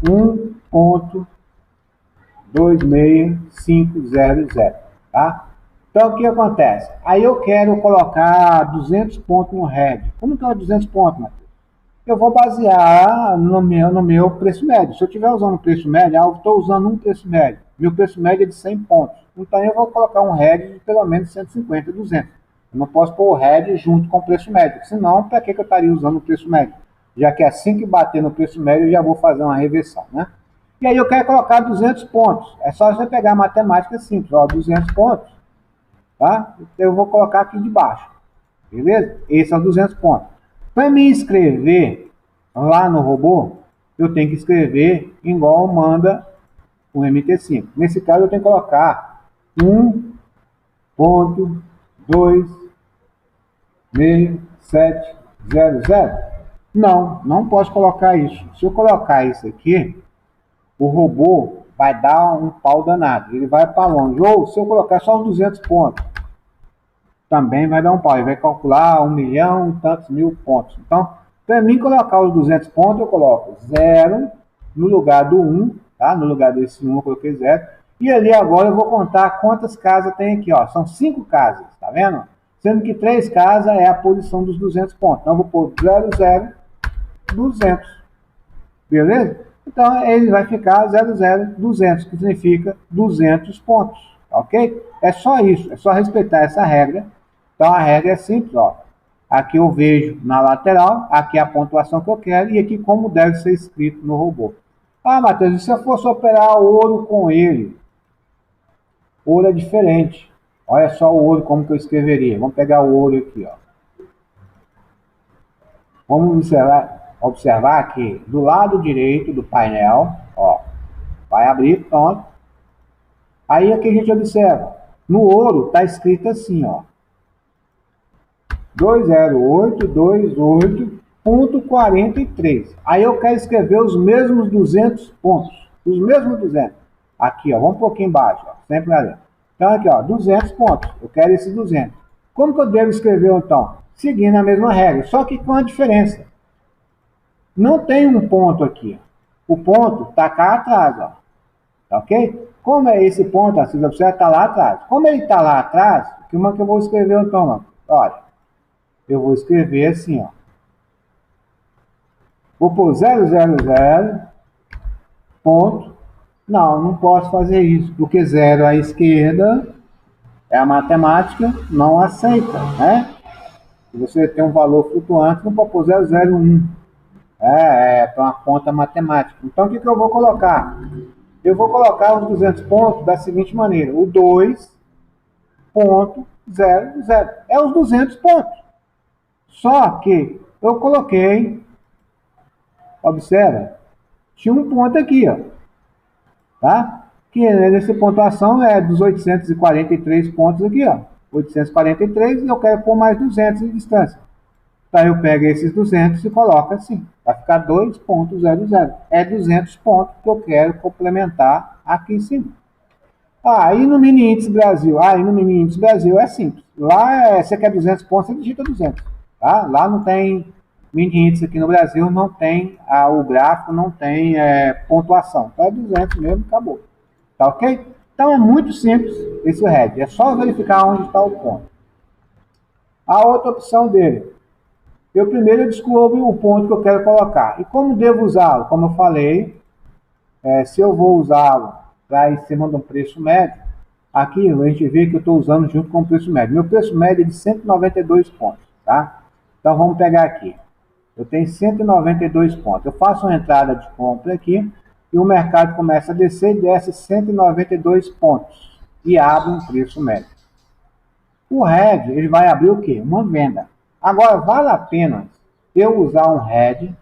1.26500, tá? Então, o que acontece? Aí eu quero colocar 200 pontos no Red. Como que é 200 pontos, Matheus? Eu vou basear no meu preço médio. Se eu estiver usando o preço médio, eu estou usando um preço médio. Meu preço médio é de 100 pontos. Então, eu vou colocar um Red de pelo menos 150, 200. Eu não posso pôr o Red junto com o preço médio. Senão, para que eu estaria usando o preço médio? Já que assim que bater no preço médio, eu já vou fazer uma reversão, né? E aí eu quero colocar 200 pontos. É só você pegar a matemática simples. Ó, 200 pontos tá? Então eu vou colocar aqui de baixo, beleza? Esses são 200 pontos. Para me inscrever lá no robô, eu tenho que escrever igual manda o MT5. Nesse caso eu tenho que colocar 1.2600. Não, não posso colocar isso. Se eu colocar isso aqui, o robô vai dar um pau danado. Ele vai para longe. Ou se eu colocar só os 200 pontos, também vai dar um pau. Ele vai calcular 1 milhão e tantos mil pontos. Então, para mim colocar os 200 pontos, eu coloco 0 no lugar do 1, tá? No lugar desse 1 eu coloquei 0. E ali agora eu vou contar quantas casas tem aqui, ó. São 5 casas, tá vendo? Sendo que 3 casas é a posição dos 200 pontos. Então eu vou pôr 0, 0, 200. Beleza? Então ele vai ficar 0, 0, 200, que significa 200 pontos. Ok? É só isso, é só respeitar essa regra. Então a regra é simples, ó. Aqui eu vejo na lateral, aqui é a pontuação que eu quero e aqui como deve ser escrito no robô. Ah, Matheus, e se eu fosse operar ouro com ele? Ouro é diferente. Olha só o ouro como que eu escreveria. Vamos pegar o ouro aqui, ó. Vamos observar que do lado direito do painel, ó, vai abrir, pronto. Aí aqui a gente observa, no ouro está escrito assim, ó, 20828.43. Aí eu quero escrever os mesmos 200 pontos, os mesmos 200. Aqui, ó, vamos um pouquinho embaixo, ó, sempre ali. Então aqui, ó, 200 pontos, eu quero esses 200. Como que eu devo escrever então? Seguindo a mesma regra, só que com a diferença. Não tem um ponto aqui. O ponto está cá atrás, ó. Tá ok? Como é esse ponto, vocês observam, está lá atrás. Como ele está lá atrás, como é que eu vou escrever então, mano? Olha, eu vou escrever assim, ó. Vou pôr 000, ponto. Não, não posso fazer isso, porque 0 à esquerda é a matemática, não aceita, né? Se você tem um valor flutuante, não pode pôr 001. Para uma conta matemática. Então, o que eu vou colocar? Eu vou colocar os 200 pontos da seguinte maneira. O 2.00 é os 200 pontos. Só que eu coloquei, observa, tinha um ponto aqui, ó, tá? Que nessa pontuação é dos 843 pontos aqui, ó. 843 e eu quero pôr mais 200 de distância. Então eu pego esses 200 e coloco assim. Vai ficar 2.00. É 200 pontos que eu quero complementar aqui em cima. Ah, e no mini índice Brasil? Ah, e no mini índice Brasil é simples. Lá você quer 200 pontos, você digita 200. Tá? Lá não tem mini índice aqui no Brasil, não tem o gráfico, não tem pontuação. Então é 200 mesmo, acabou. Tá ok? Então é muito simples esse RED. É só verificar onde está o ponto. A outra opção dele. Eu primeiro descubro o ponto que eu quero colocar. E como devo usá-lo? Como eu falei, se eu vou usá-lo para em cima de um preço médio, aqui a gente vê que eu estou usando junto com o preço médio. Meu preço médio é de 192 pontos, tá? Então vamos pegar aqui. Eu tenho 192 pontos. Eu faço uma entrada de compra aqui e o mercado começa a descer e desce 192 pontos e abre um preço médio. O RED, ele vai abrir o quê? Uma venda. Agora, vale a pena eu usar um RED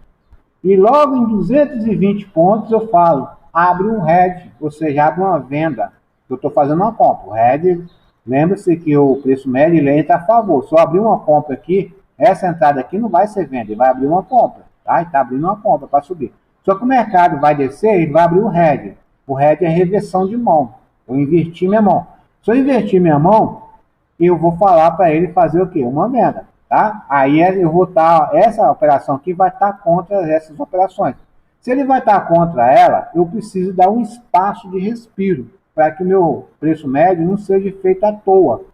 e logo em 220 pontos eu falo, abre um RED, ou seja, abre uma venda. Eu estou fazendo uma compra. O RED, lembra-se que o preço médio ele entra a favor. Se eu abrir uma compra aqui, essa entrada aqui não vai ser venda, ele vai abrir uma compra. Tá? Ele está abrindo uma compra para subir. Só que o mercado vai descer, ele vai abrir o RED. O RED é reversão de mão. Eu inverti minha mão. Se eu invertir minha mão, eu vou falar para ele fazer o quê? Uma venda. Tá? Aí eu vou estar, essa operação aqui vai estar contra essas operações. Se ele vai estar contra ela, eu preciso dar um espaço de respiro para que o meu preço médio não seja feito à toa.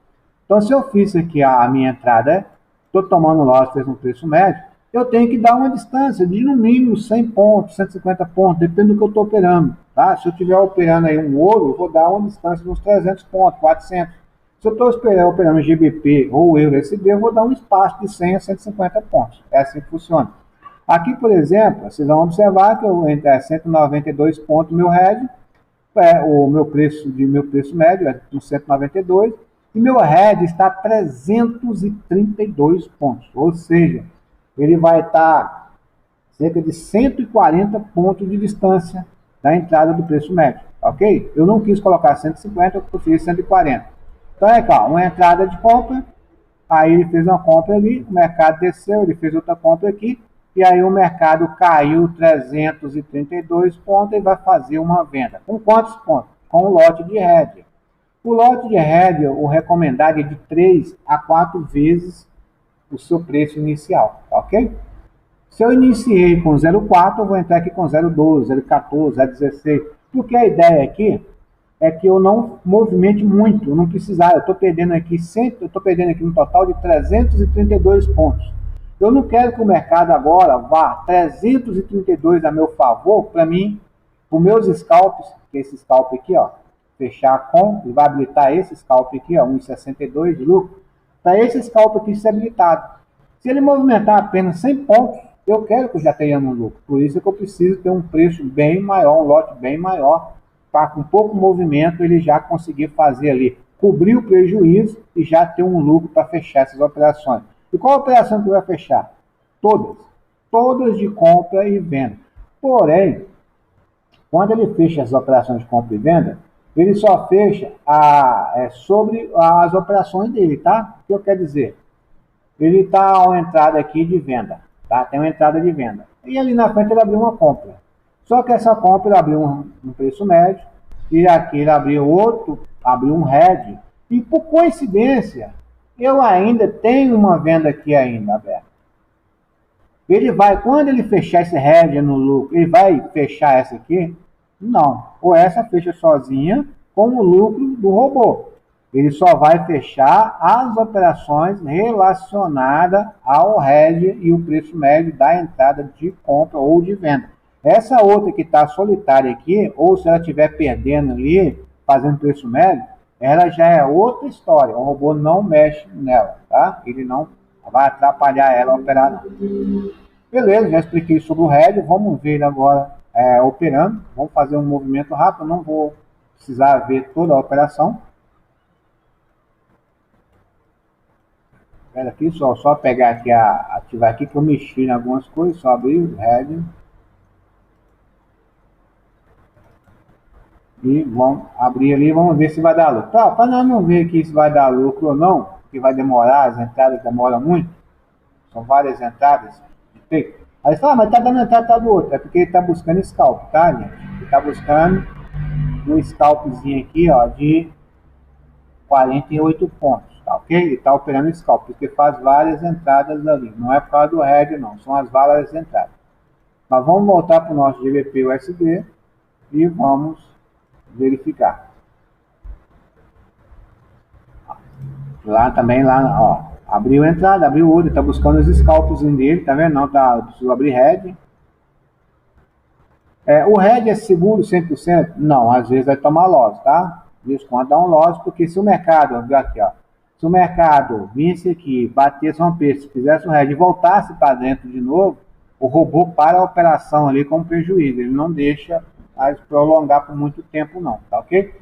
Então, se eu fiz aqui a minha entrada, estou tomando loss no preço médio, eu tenho que dar uma distância de no mínimo 100 pontos, 150 pontos, depende do que eu estou operando. Tá? Se eu estiver operando aí um ouro, eu vou dar uma distância de uns 300 pontos, 400. Se eu estou operando GBP ou EURUSD, eu vou dar um espaço de 100 a 150 pontos. É assim que funciona. Aqui, por exemplo, vocês vão observar que eu entre 192 pontos meu RED, o meu preço médio é com 192, E meu RED está a 332 pontos, ou seja, ele vai estar cerca de 140 pontos de distância da entrada do preço médio, ok? Eu não quis colocar 150, eu preferi 140. Então é claro, uma entrada de compra, aí ele fez uma compra ali, o mercado desceu, ele fez outra compra aqui, e aí o mercado caiu 332 pontos e vai fazer uma venda. Com quantos pontos? Com o lote de RED. O lote de RED, o recomendado é de 3 a 4 vezes o seu preço inicial, ok? Se eu iniciei com 0,4, eu vou entrar aqui com 0,12, 0,14, 0,16, porque a ideia aqui é que eu não movimente muito, eu não precisar, eu estou perdendo aqui um total de 332 pontos. Eu não quero que o mercado agora vá 332 a meu favor, para mim, os meus scalps, que é esse scalp aqui, ó, fechar com, ele vai habilitar esse scalp aqui, ó, 1,62 de lucro, para esse scalp aqui ser habilitado. Se ele movimentar apenas 100 pontos, eu quero que eu já tenha no lucro. Por isso é que eu preciso ter um preço bem maior, um lote bem maior, para com pouco movimento ele já conseguir fazer ali, cobrir o prejuízo e já ter um lucro para fechar essas operações. E qual a operação que vai fechar? Todas. Todas de compra e venda. Porém, quando ele fecha as operações de compra e venda, ele só fecha sobre as operações dele, tá? O que eu quero dizer? Ele está uma entrada aqui de venda, tá? Tem uma entrada de venda. E ali na frente ele abriu uma compra. Só que essa compra ele abriu um preço médio, e aqui ele abriu outro, abriu um RED. E por coincidência, eu ainda tenho uma venda aqui ainda aberta. Ele vai, quando ele fechar esse RED no lucro, ele vai fechar essa aqui? Não. Ou essa fecha sozinha com o lucro do robô. Ele só vai fechar as operações relacionadas ao RED e o preço médio da entrada de compra ou de venda. Essa outra que está solitária aqui, ou se ela estiver perdendo ali, fazendo preço médio, ela já é outra história. O robô não mexe nela, tá? Ele não vai atrapalhar ela a operar, não. Beleza, já expliquei sobre o RED, vamos ver ele agora operando. Vamos fazer um movimento rápido, não vou precisar ver toda a operação. Espera aqui, só pegar aqui, ativar aqui que eu mexi em algumas coisas, só abrir o RED. E vamos abrir ali, vamos ver se vai dar lucro. Tá, para nós não ver aqui se vai dar lucro ou não, porque vai demorar, as entradas demoram muito. São várias entradas. Aí você fala, mas tá dando entrada, tá do outro. É porque ele tá buscando scalp, tá, gente? Ele tá buscando um scalpzinho aqui, ó, de 48 pontos, tá ok? Ele tá operando scalp, porque faz várias entradas ali. Não é por causa do RED, não. São as várias entradas. Mas vamos voltar para o nosso GBP USD e vamos verificar. Lá também, lá, ó, abriu a entrada, abriu o olho, tá buscando os scalps dele, tá vendo? Não, tá, preciso abrir RED. O RED é seguro 100%? Não, às vezes vai tomar loss, tá? Desconto dá um loss, porque se o mercado, aqui, ó, se o mercado vinsse aqui, batesse um preço, fizesse um RED e voltasse para dentro de novo, o robô para a operação ali com prejuízo, ele não deixa prolongar por muito tempo não, tá ok?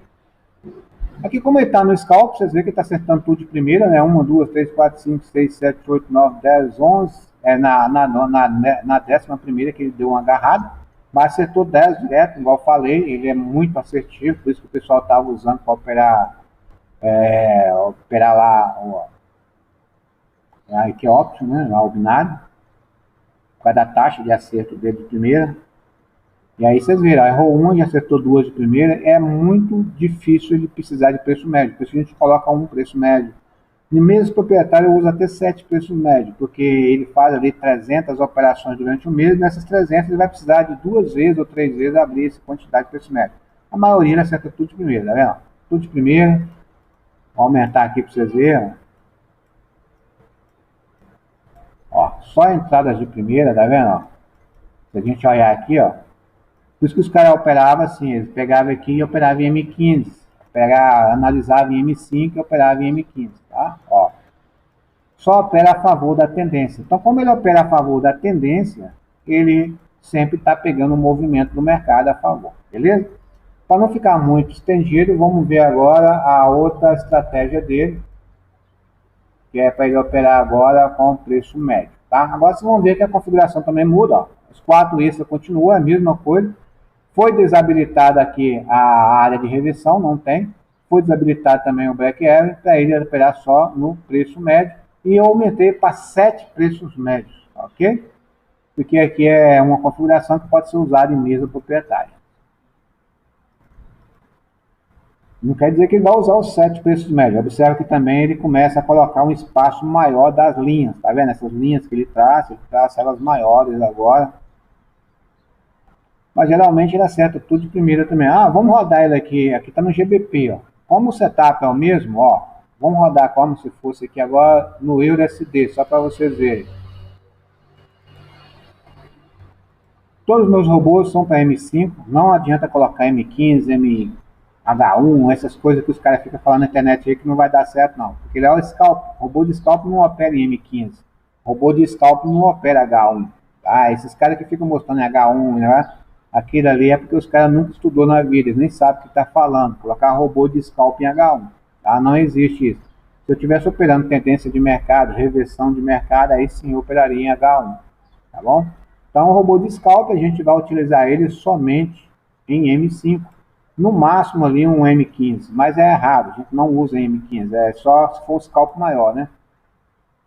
Aqui como ele está no scalp, vocês veem que ele está acertando tudo de primeira, né? 1, 2, 3, 4, 5, 6, 7, 8, 9, 10, 11. Na 11ª que ele deu uma agarrada, mas acertou 10 direto, igual eu falei, ele é muito assertivo, por isso que o pessoal estava usando para operar lá a Equiopt, né? Lá o binário, por causa da taxa de acerto dele de primeira. E aí vocês viram, errou uma e acertou duas de primeira, é muito difícil ele precisar de preço médio, por isso a gente coloca um preço médio. E mesmo proprietário usa até 7 preços médios, porque ele faz ali 300 operações durante o mês, e nessas 300 ele vai precisar de 2 vezes ou 3 vezes abrir essa quantidade de preço médio. A maioria ele acerta tudo de primeira, tá vendo? Tudo de primeira. Vou aumentar aqui para vocês verem. Ó, só entradas de primeira, tá vendo? Ó? Se a gente olhar aqui, ó. Por isso que os caras operavam assim, eles pegavam aqui e operavam em M15, analisavam em M5 e operavam em M15, tá? Ó, só opera a favor da tendência. Então, como ele opera a favor da tendência, ele sempre está pegando o movimento do mercado a favor, beleza? Para não ficar muito estendido, vamos ver agora a outra estratégia dele, que é para ele operar agora com preço médio. Tá? Agora vocês vão ver que a configuração também muda. Ó. Os 4 extra continua a mesma coisa. Foi desabilitada aqui a área de reversão, não tem. Foi desabilitado também o Black Arrow para ele operar só no preço médio. E eu aumentei para 7 preços médios, ok? Porque aqui é uma configuração que pode ser usada em mesa proprietária. Não quer dizer que ele vai usar os 7 preços médios. Observa que também ele começa a colocar um espaço maior das linhas. Tá vendo? Essas linhas que ele traça elas maiores agora. Mas geralmente ele acerta tudo de primeira também. Ah, vamos rodar ele aqui. Aqui está no GBP. Ó. Como o setup é o mesmo, ó, vamos rodar como se fosse aqui agora no EURUSD, só para vocês verem. Todos os meus robôs são para M5. Não adianta colocar M15, MH1, essas coisas que os caras ficam falando na internet aí que não vai dar certo, não. Porque ele é o scalp. Robô de scalp não opera em M15. Robô de scalp não opera H1. Tá? Esses caras que ficam mostrando H1, né? Aquilo ali é porque os caras nunca estudou na vida, eles nem sabem o que está falando. Colocar robô de scalp em H1. Tá? Não existe isso. Se eu estivesse operando tendência de mercado, reversão de mercado, aí sim eu operaria em H1. Tá bom? Então, o robô de scalp, a gente vai utilizar ele somente em M5. No máximo ali um M15, mas é raro, a gente não usa M15, é só se for um scalp maior, né?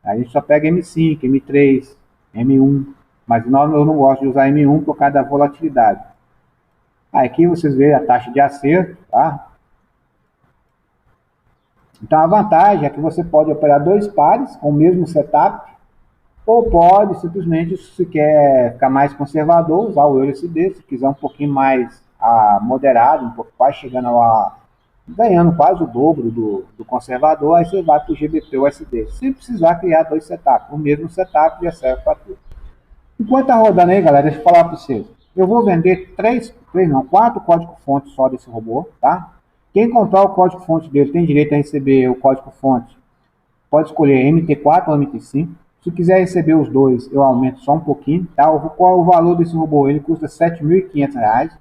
A gente só pega M5, M3, M1, mas eu não gosto de usar M1 por causa da volatilidade. Aqui vocês veem a taxa de acerto, tá? Então a vantagem é que você pode operar 2 pares com o mesmo setup, ou pode simplesmente, se quer ficar mais conservador, usar o EURUSD, se quiser um pouquinho mais moderado, um pouco quase chegando ganhando quase o dobro do conservador, aí você vai para o GBP USD, sem precisar criar 2 setups, o mesmo setup já serve para tudo. Enquanto está rodando aí, galera, deixa eu falar para vocês, eu vou vender 4 códigos-fontes só desse robô, tá? Quem comprar o código-fonte dele tem direito a receber o código-fonte, pode escolher MT4 ou MT5. Se quiser receber os dois, eu aumento só um pouquinho, tá? Qual é o valor desse robô? Ele custa R$ 7.500.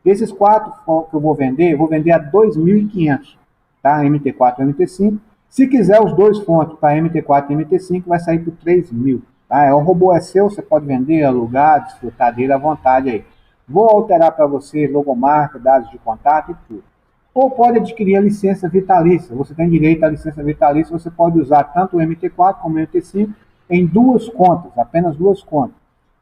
Esses 4 que eu vou vender a R$ 2.500, tá? MT4 e MT5. Se quiser os 2 fontes para MT4 e MT5, vai sair por R$ 3.000, tá? O robô é seu, você pode vender, alugar, desfrutar dele à vontade aí. Vou alterar para você logomarca, dados de contato e tudo. Ou pode adquirir a licença vitalícia. Você tem direito à licença vitalícia, você pode usar tanto o MT4 como o MT5 em 2 contas, apenas 2 contas.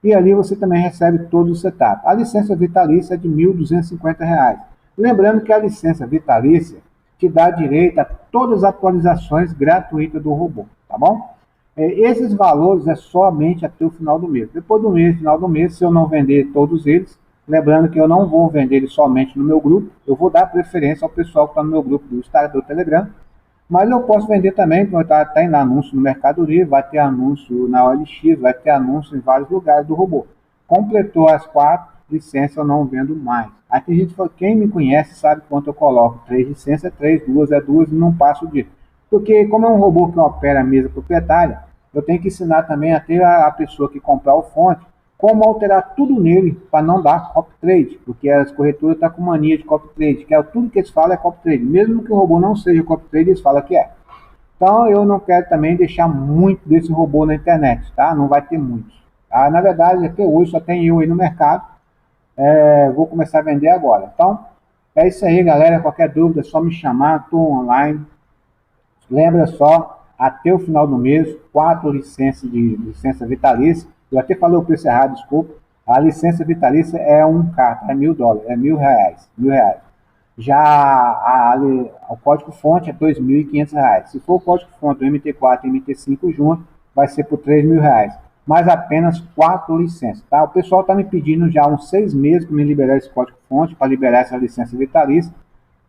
E ali você também recebe todo o setup. A licença vitalícia é de R$ 1.250. Lembrando que a licença vitalícia te dá direito a todas as atualizações gratuitas do robô, tá bom? Esses valores é somente até o final do mês. Depois do mês, final do mês, se eu não vender todos eles, lembrando que eu não vou vender eles somente no meu grupo, eu vou dar preferência ao pessoal que está no meu grupo do Telegram, mas eu posso vender também, porque tem anúncio no Mercado Livre, vai ter anúncio na OLX, vai ter anúncio em vários lugares do robô. Completou as 4 licenças, eu não vendo mais. Aí tem gente que fala, quem me conhece sabe quanto eu coloco. 3 licenças é 3, 2 é 2 e não passo disso. Porque como é um robô que opera a mesa proprietária, eu tenho que ensinar também a ter a pessoa que comprar o fonte, como alterar tudo nele para não dar copy trade, porque as corretoras estão com mania de copy trade, que é tudo que eles falam é copy trade, mesmo que o robô não seja copy trade, eles falam que é. Então eu não quero também deixar muito desse robô na internet, tá? Não vai ter muitos. Tá? Na verdade, até hoje só tem eu aí no mercado, vou começar a vender agora. Então, é isso aí, galera. Qualquer dúvida é só me chamar, estou online. Lembra só, até o final do mês, 4 licenças de licença vitalícia. Eu até falei o preço errado, desculpa. A licença vitalícia é 1K, é $1.000, é R$ 1.000. Já o código-fonte é R$ 2.500. Se for o código-fonte do MT4 e MT5 junto, vai ser por R$ 3.000. Mas apenas 4 licenças, tá? O pessoal está me pedindo já há uns 6 meses para me liberar esse código-fonte, para liberar essa licença vitalícia.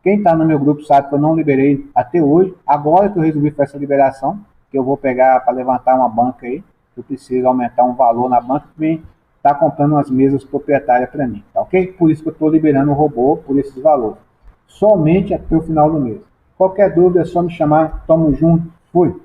Quem está no meu grupo sabe que eu não liberei até hoje. Agora que eu resolvi fazer essa liberação, que eu vou pegar para levantar uma banca aí, eu preciso aumentar um valor na banca que está comprando umas mesas proprietárias para mim, tá ok? Por isso que eu estou liberando o robô por esses valores. Somente até o final do mês. Qualquer dúvida é só me chamar. Tamo junto. Fui.